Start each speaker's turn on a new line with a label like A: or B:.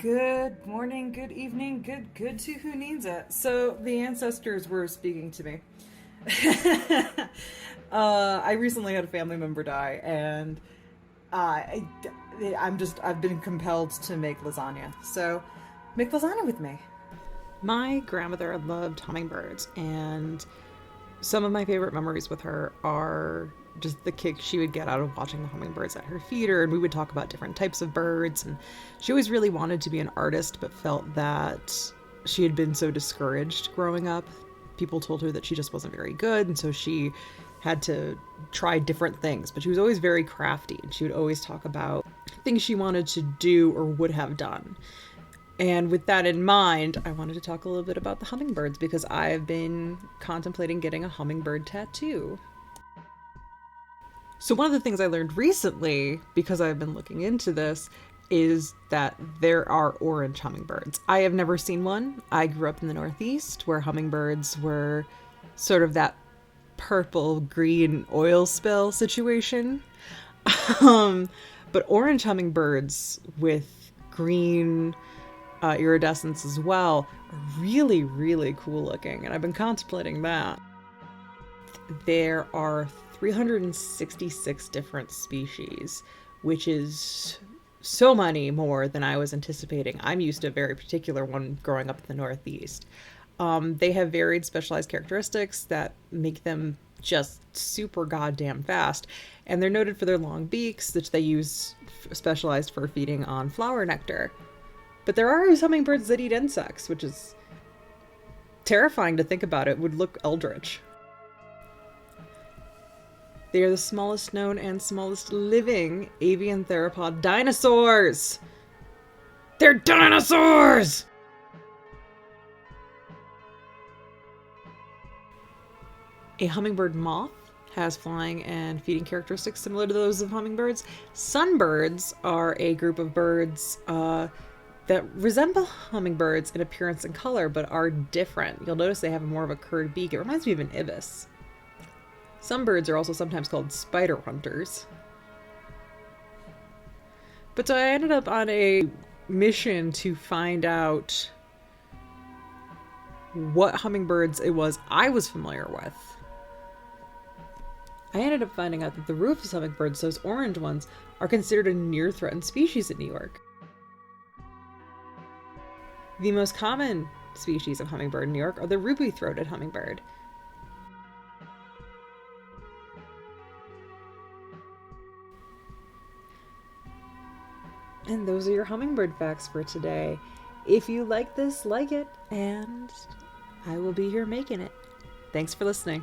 A: Good morning, good evening, good to who needs it. So the ancestors were speaking to me. I recently had a family member die, and I've been compelled to make lasagna. So make lasagna with me.
B: My grandmother loved hummingbirds, and some of my favorite memories with her are just the kick she would get out of watching the hummingbirds at her feeder, and we would talk about different types of birds. And she always really wanted to be an artist, but felt that she had been so discouraged growing up. People told her that she just wasn't very good, and so she had to try different things. But she was always very crafty, and she would always talk about things she wanted to do or would have done. And with that in mind, I wanted to talk a little bit about the hummingbirds because I've been contemplating getting a hummingbird tattoo. So, one of the things I learned recently, because I've been looking into this, is that there are orange hummingbirds. I have never seen one. I grew up in the Northeast where hummingbirds were sort of that purple green oil spill situation. um, but orange hummingbirds with green iridescence as well are really, really cool looking, and I've been contemplating that. There are 366 different species, which is so many more than I was anticipating. I'm used to a very particular one growing up in the Northeast. They have varied specialized characteristics that make them just super goddamn fast, and they're noted for their long beaks, which they use specialized for feeding on flower nectar. But there are hummingbirds that eat insects, which is terrifying to think about. It would look eldritch. They are the smallest known and smallest living avian theropod dinosaurs! They're dinosaurs! A hummingbird moth has flying and feeding characteristics similar to those of hummingbirds. Sunbirds are a group of birds that resemble hummingbirds in appearance and color, but are different. You'll notice they have more of a curved beak. It reminds me of an ibis. Some birds are also sometimes called spider hunters. But so I ended up on a mission to find out what hummingbirds it was I was familiar with. I ended up finding out that the rufous hummingbirds, those orange ones, are considered a near-threatened species in New York. The most common species of hummingbird in New York are the ruby-throated hummingbird. And those are your hummingbird facts for today. If you like this, like it, and I will be here making it. Thanks for listening.